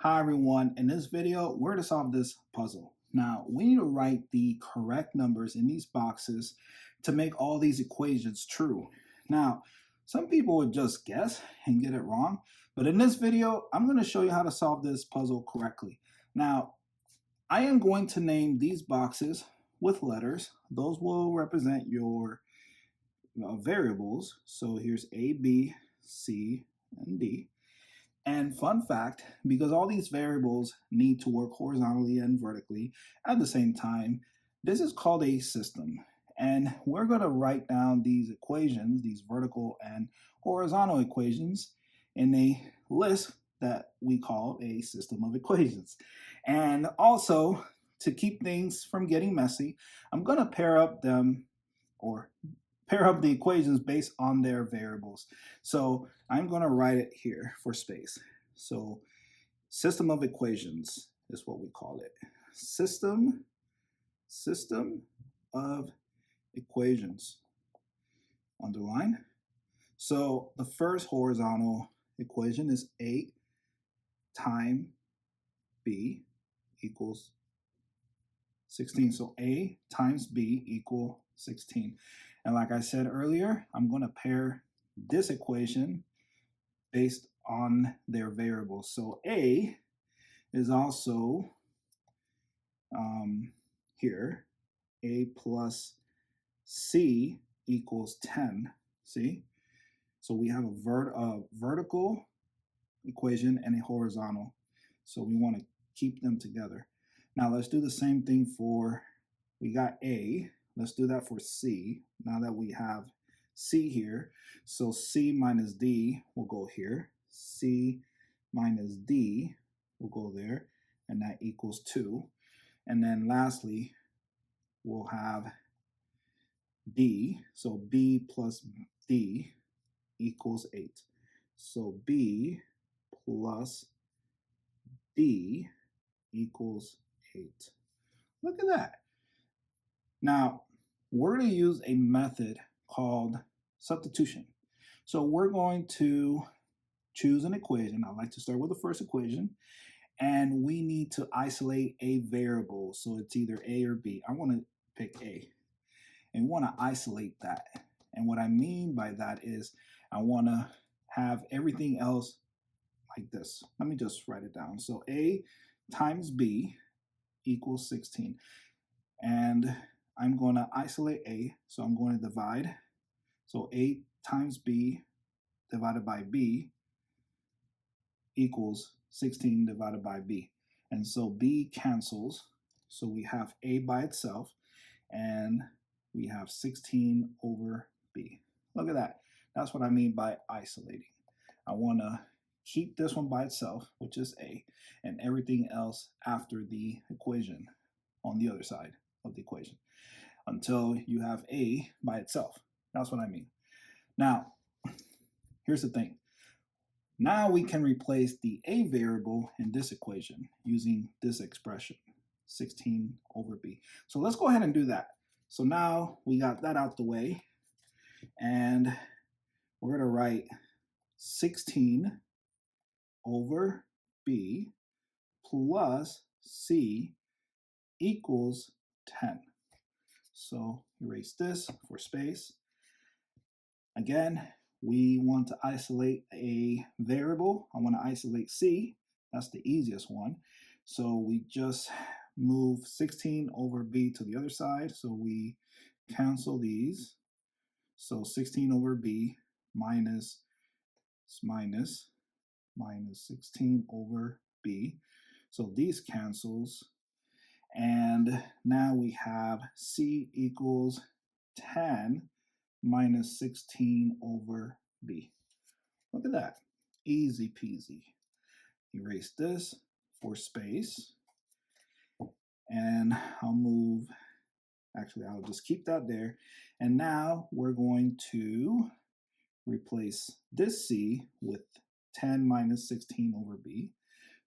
Hi everyone, in this video we're going to solve this puzzle. Now we need to write the correct numbers in these boxes to make all these equations true. Now some people would just guess and get it wrong, but in this video I'm going to show you how to solve this puzzle correctly. Now I am going to name these boxes with letters. Those will represent your variables. So here's A, B, C, and D. And fun fact, because all these variables need to work horizontally and vertically at the same time, this is called a system. And we're going to write down these equations, these vertical and horizontal equations, in a list that we call a system of equations. And also, to keep things from getting messy, I'm going to pair up the equations based on their variables. So I'm going to write it here for space. So system of equations is what we call it. System of equations. Underline. So the first horizontal equation is 8 times b equals 16. So A times B equal 16. And like I said earlier, I'm going to pair this equation based on their variables. So A is also here, A plus C equals 10. See? So we have a vertical equation and a horizontal. So we want to keep them together. Now let's do the same thing for, we got A. Let's do that for C. Now that we have C here, so C minus D will go here. C minus D will go there, and that equals 2. And then lastly, we'll have B. So B plus D equals 8. So B plus D equals 8. Look at that. Now, we're going to use a method called substitution. So we're going to choose an equation. I like to start with the first equation, and we need to isolate a variable. So it's either A or B. I want to pick A, and we want to isolate that. And what I mean by that is I want to have everything else like this. Let me just write it down. So A times B equals 16. And I'm going to isolate A, so I'm going to divide. So A times B divided by B equals 16 divided by B. And so B cancels, so we have A by itself, and we have 16 over B. Look at that. That's what I mean by isolating. I want to keep this one by itself, which is A, and everything else after the equation on the other side of the equation until you have A by itself. That's what I mean. Now, here's the thing. Now we can replace the A variable in this equation using this expression, 16 over B. So let's go ahead and do that. So now we got that out the way, and we're going to write 16 over B plus C equals 10. So erase this for space. Again, we want to isolate a variable. I want to isolate C. That's the easiest one. So we just move 16 over B to the other side. So we cancel these. So 16 over B minus 16 over B. So these cancels. And now we have C equals 10 minus 16 over B. Look at that. Easy peasy. Erase this for space. And I'll just keep that there. And now we're going to replace this C with 10 minus 16 over B.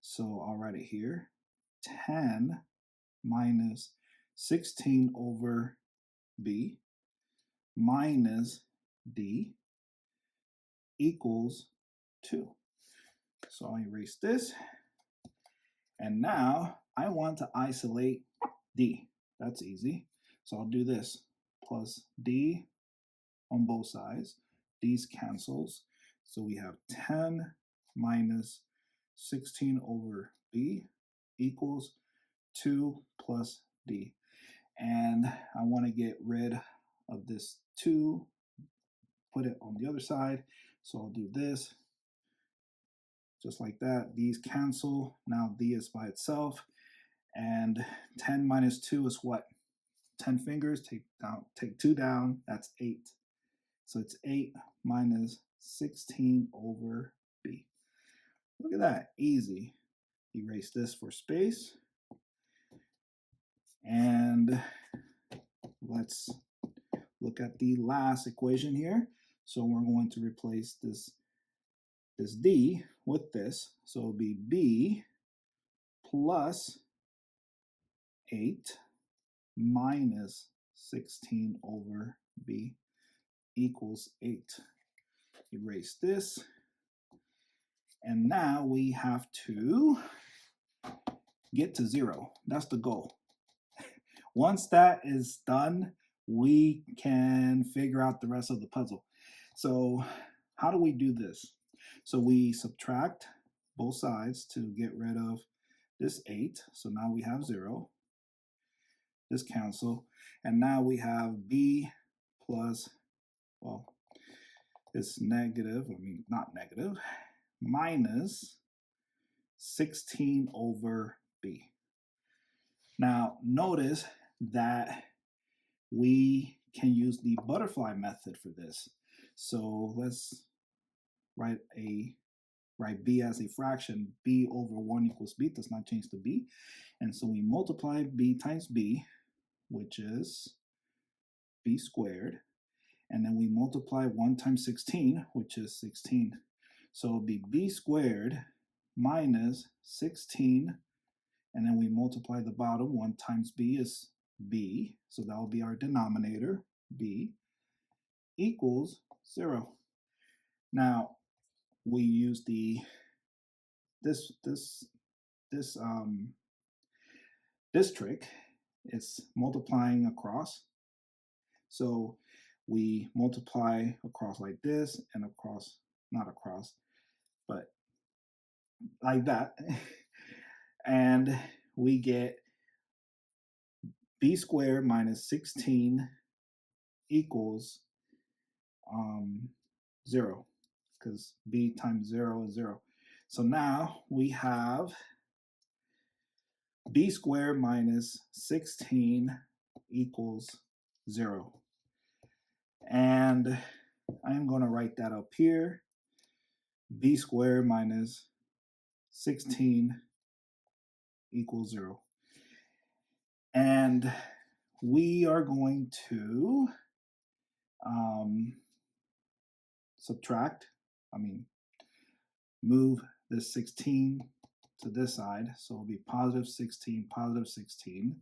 So I'll write it here. 10 minus 16 over B minus D equals 2. So I'll erase this, And now I want to isolate D. That's easy. So I'll do this, plus D on both sides. These cancels. So we have 10 minus 16 over B equals 2 plus D. And I want to get rid of this 2, put it on the other side. So I'll do this, just like that. These cancel. Now D is by itself. And 10 minus 2 is what? 10 fingers, take 2 down, that's 8. So it's 8 minus 16 over B. Look at that, easy. Erase this for space. And let's look at the last equation here. So we're going to replace this D with this. So it'll be B plus 8 minus 16 over B equals 8. Erase this. And now we have to get to 0. That's the goal. Once that is done, we can figure out the rest of the puzzle. So how do we do this? So we subtract both sides to get rid of this 8. So now we have 0. This cancel. And now we have B plus, well, it's negative, not negative, minus 16 over B. Now notice that we can use the butterfly method for this. So let's write B as a fraction. B over 1 equals B, does not change to B. And so we multiply B times B, which is B squared. And then we multiply 1 times 16, which is 16. So it'll be B squared minus 16. And then we multiply the bottom. 1 times B is B. So that will be our denominator, B, equals 0. Now we use this trick. It's multiplying across. So we multiply across like this and across, not across, but like that. And we get B squared minus 16 equals 0, because B times 0 is 0. So now we have B squared minus 16 equals 0. And I'm going to write that up here. B squared minus 16 equals 0. And we are going to move this 16 to this side. So it'll be positive 16, positive 16.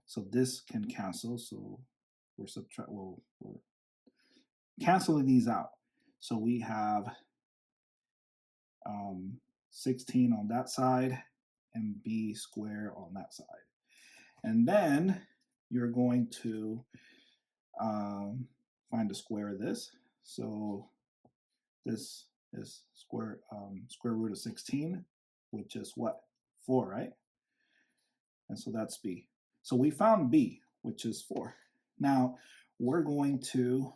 So this can cancel. So we're canceling these out. So we have 16 on that side and B squared on that side. And then you're going to find the square of this. So this is square root of 16, which is what? 4, right? And so that's B. So we found B, which is 4. Now we're going to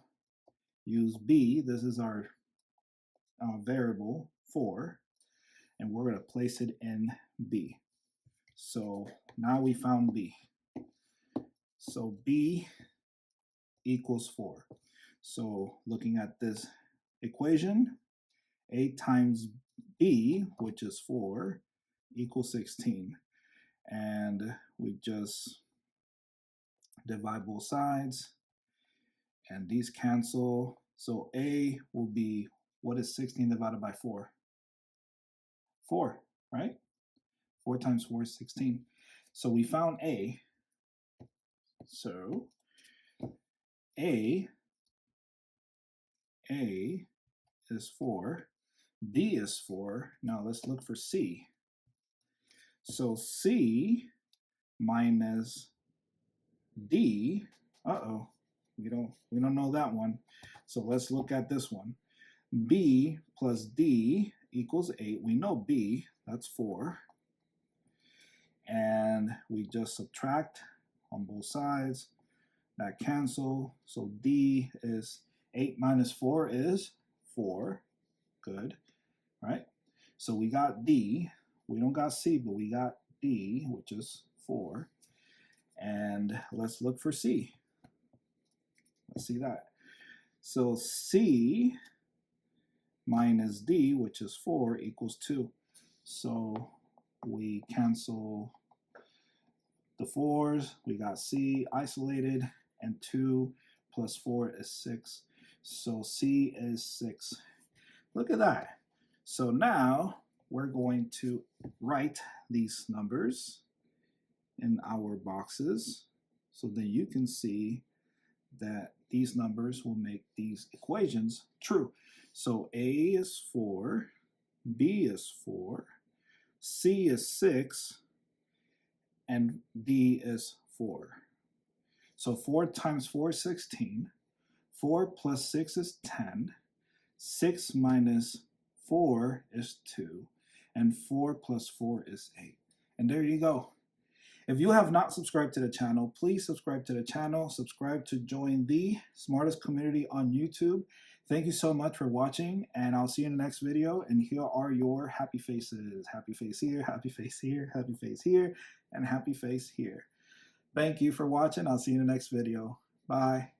use B. This is our variable 4, and we're going to place it in B. So now we found B. So B equals 4. So looking at this equation, A times B, which is 4, equals 16. And we just divide both sides, and these cancel. So A will be, what is 16 divided by 4? 4, right? 4 times 4 is 16. So we found A. So A is 4. B is 4. Now let's look for C. So C minus D, we don't know that one. So let's look at this one. B plus D equals 8. We know B, that's 4. And we just subtract on both sides. That cancel. So D is 8 minus 4 is 4. Good, right? So we got D. We don't got C, but we got D, which is 4. And let's look for C. Let's see that. So C minus D, which is 4, equals 2. So we cancel the 4's. We got C isolated, and 2 plus 4 is 6. So C is 6. Look at that. So now we're going to write these numbers in our boxes so that you can see that these numbers will make these equations true. So A is 4, B is 4, C is 6, and D is 4. So 4 times 4 is 16. 4 plus 6 is 10. 6 minus 4 is 2. And 4 plus 4 is 8. And there you go. If you have not subscribed to the channel, please subscribe to the channel. Subscribe to join the smartest community on YouTube. Thank you so much for watching, and I'll see you in the next video. And here are your happy faces. Happy face here, happy face here, happy face here, and happy face here. Thank you for watching. I'll see you in the next video. Bye.